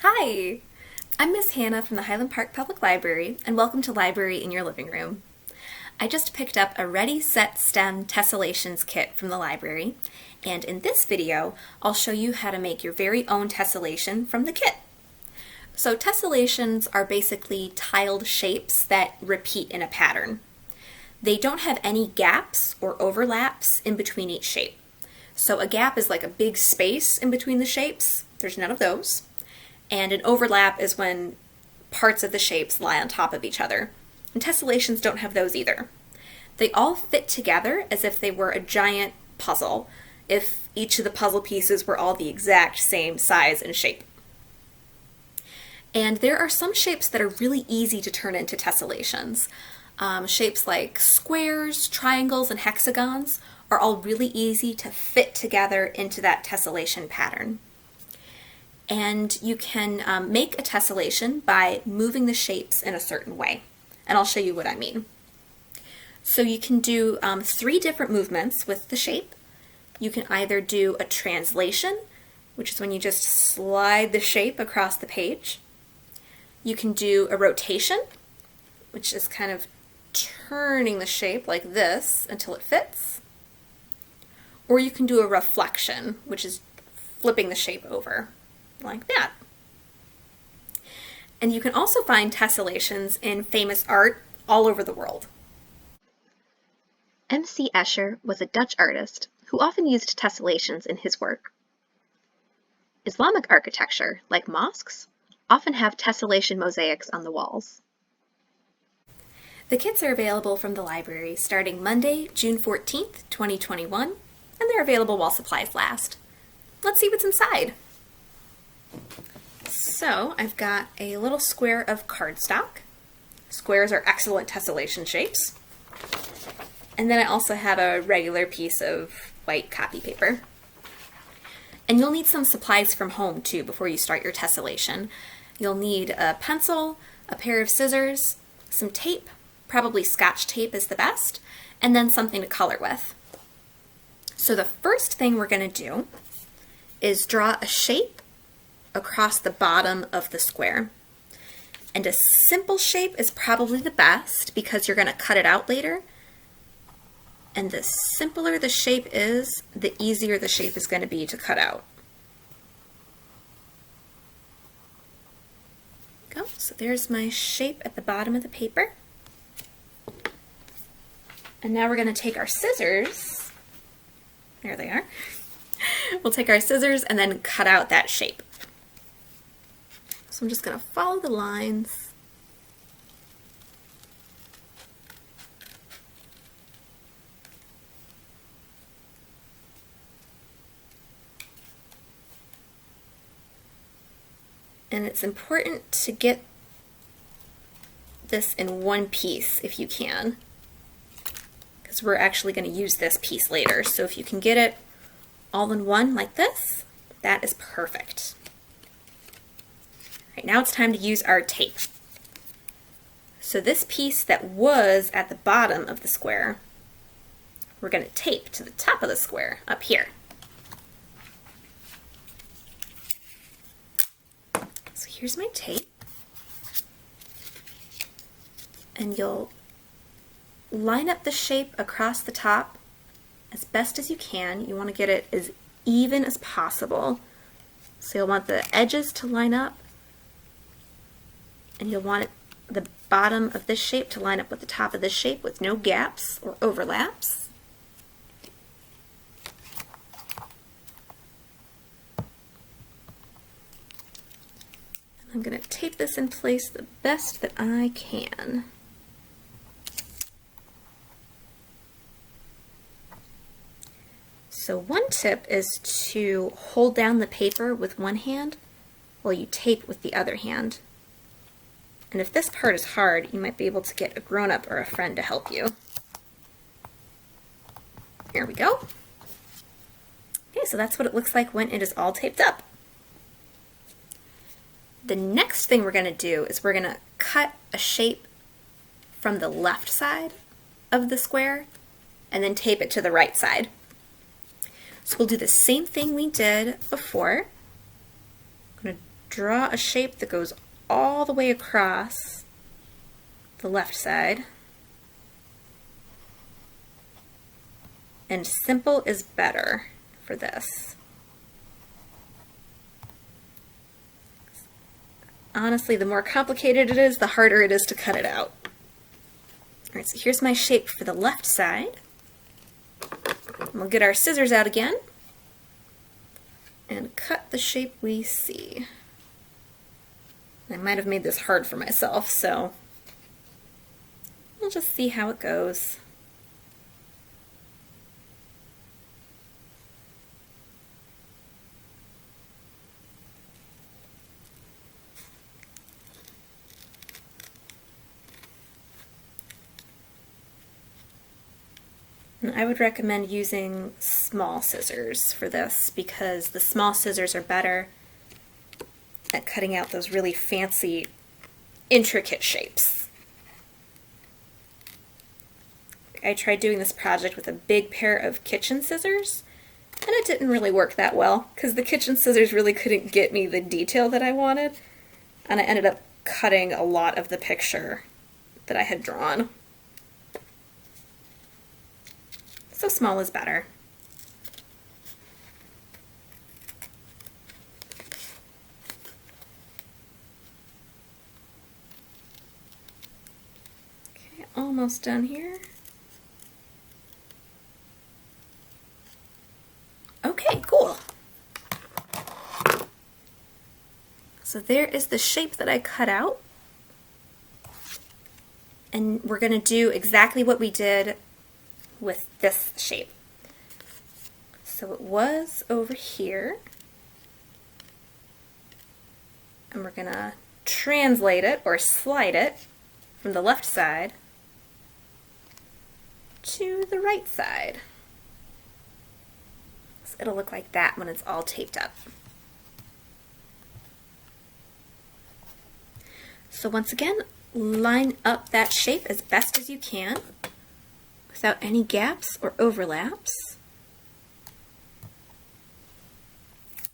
Hi! I'm Miss Hannah from the Highland Park Public Library, and welcome to Library in Your Living Room. I just picked up a Ready, Set, Stem Tessellations kit from the library, and in this video, I'll show you how to make your very own tessellation from the kit. So tessellations are basically tiled shapes that repeat in a pattern. They don't have any gaps or overlaps in between each shape. So a gap is like a big space in between the shapes. There's none of those. And an overlap is when parts of the shapes lie on top of each other. And tessellations don't have those either. They all fit together as if they were a giant puzzle, if each of the puzzle pieces were all the exact same size and shape. And there are some shapes that are really easy to turn into tessellations. Shapes like squares, triangles, and hexagons are all really easy to fit together into that tessellation pattern. And you can make a tessellation by moving the shapes in a certain way. And I'll show you what I mean. So you can do 3 different movements with the shape. You can either do a translation, which is when you just slide the shape across the page. You can do a rotation, which is kind of turning the shape like this until it fits. Or you can do a reflection, which is flipping the shape over, like that. And you can also find tessellations in famous art all over the world. M.C. Escher was a Dutch artist who often used tessellations in his work. Islamic architecture, like mosques, often have tessellation mosaics on the walls. The kits are available from the library starting Monday, June 14th, 2021, and they're available while supplies last. Let's see what's inside. So I've got a little square of cardstock. Squares are excellent tessellation shapes. And then I also have a regular piece of white copy paper. And you'll need some supplies from home too before you start your tessellation. You'll need a pencil, a pair of scissors, some tape, probably Scotch tape is the best, and then something to color with. So the first thing we're going to do is draw a shape across the bottom of the square. And a simple shape is probably the best because you're going to cut it out later. And the simpler the shape is, the easier the shape is going to be to cut out. Go. So there's my shape at the bottom of the paper. And now we're going to take our scissors. There they are. We'll take our scissors and then cut out that shape. So I'm just going to follow the lines. And it's important to get this in one piece if you can, because we're actually going to use this piece later. So if you can get it all in one like this, that is perfect. Right, now it's time to use our tape. So this piece that was at the bottom of the square, we're going to tape to the top of the square up here. So here's my tape. And you'll line up the shape across the top as best as you can. You want to get it as even as possible. So you'll want the edges to line up. And you'll want the bottom of this shape to line up with the top of this shape with no gaps or overlaps. And I'm going to tape this in place the best that I can. So one tip is to hold down the paper with one hand while you tape with the other hand. And if this part is hard, you might be able to get a grown-up or a friend to help you. Here we go. Okay, so that's what it looks like when it is all taped up. The next thing we're going to do is we're going to cut a shape from the left side of the square and then tape it to the right side. So we'll do the same thing we did before. I'm going to draw a shape that goes all the way across the left side. And simple is better for this. Honestly, the more complicated it is, the harder it is to cut it out. All right, so here's my shape for the left side. We'll get our scissors out again and cut the shape we see. I might have made this hard for myself, so we'll just see how it goes. And I would recommend using small scissors for this because the small scissors are better at cutting out those really fancy, intricate shapes. I tried doing this project with a big pair of kitchen scissors, and it didn't really work that well because the kitchen scissors really couldn't get me the detail that I wanted, and I ended up cutting a lot of the picture that I had drawn. So small is better. Okay, almost done here. Okay, cool. So there is the shape that I cut out. And we're going to do exactly what we did with this shape. So it was over here, and we're gonna translate it or slide it from the left side to the right side. So it'll look like that when it's all taped up. So once again, line up that shape as best as you can, without any gaps or overlaps.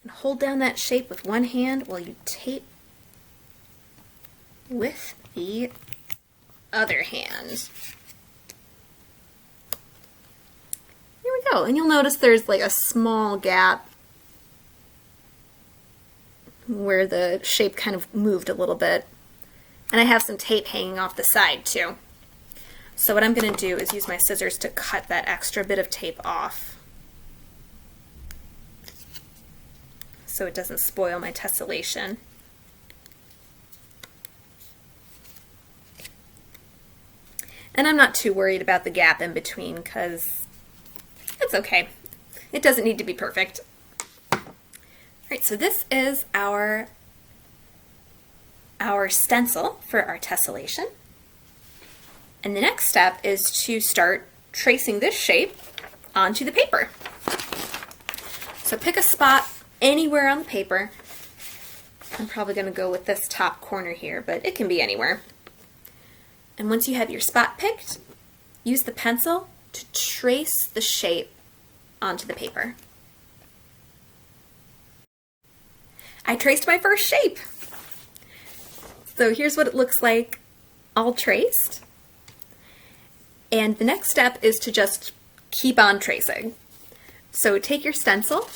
And hold down that shape with one hand while you tape with the other hand. Here we go. And you'll notice there's like a small gap where the shape kind of moved a little bit. And I have some tape hanging off the side too. So what I'm going to do is use my scissors to cut that extra bit of tape off so it doesn't spoil my tessellation. And I'm not too worried about the gap in between because it's okay. It doesn't need to be perfect. All right, so this is our stencil for our tessellation. And the next step is to start tracing this shape onto the paper. So pick a spot anywhere on the paper. I'm probably going to go with this top corner here, but it can be anywhere. And once you have your spot picked, use the pencil to trace the shape onto the paper. I traced my first shape. So here's what it looks like all traced. And the next step is to just keep on tracing. So take your stencil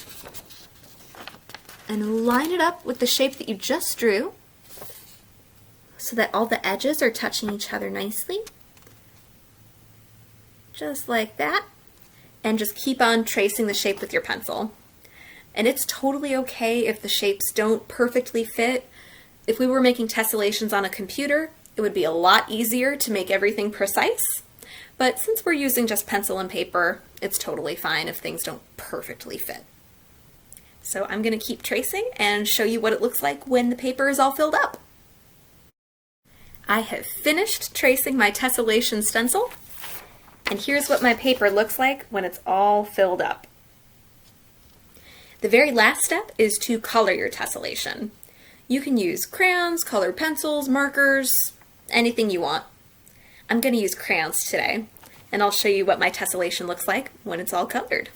and line it up with the shape that you just drew so that all the edges are touching each other nicely. Just like that. And just keep on tracing the shape with your pencil. And it's totally okay if the shapes don't perfectly fit. If we were making tessellations on a computer, it would be a lot easier to make everything precise. But since we're using just pencil and paper, it's totally fine if things don't perfectly fit. So I'm going to keep tracing and show you what it looks like when the paper is all filled up. I have finished tracing my tessellation stencil, and here's what my paper looks like when it's all filled up. The very last step is to color your tessellation. You can use crayons, colored pencils, markers, anything you want. I'm going to use crayons today, and I'll show you what my tessellation looks like when it's all colored.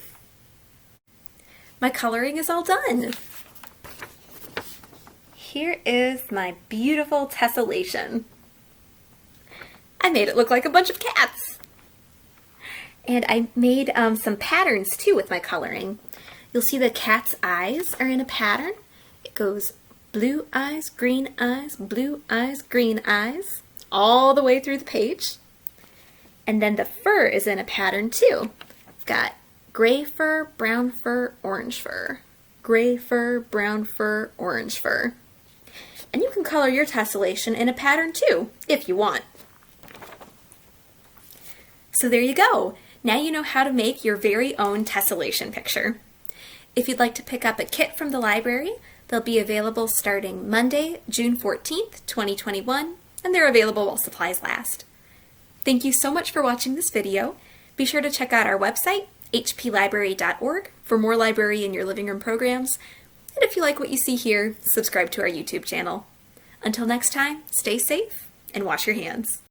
My coloring is all done. here is my beautiful tessellation. I made it look like a bunch of cats. And I made some patterns too with my coloring. You'll see the cat's eyes are in a pattern. It goes blue eyes, green eyes, blue eyes, green eyes, all the way through the page. And then the fur is in a pattern too. It's got gray fur, brown fur, orange fur. Gray fur, brown fur, orange fur. And you can color your tessellation in a pattern too, if you want. So there you go. Now you know how to make your very own tessellation picture. If you'd like to pick up a kit from the library, they'll be available starting Monday, June 14th, 2021, and they're available while supplies last. Thank you so much for watching this video. Be sure to check out our website, hplibrary.org, for more library in your living room programs. And if you like what you see here, subscribe to our YouTube channel. Until next time, stay safe and wash your hands.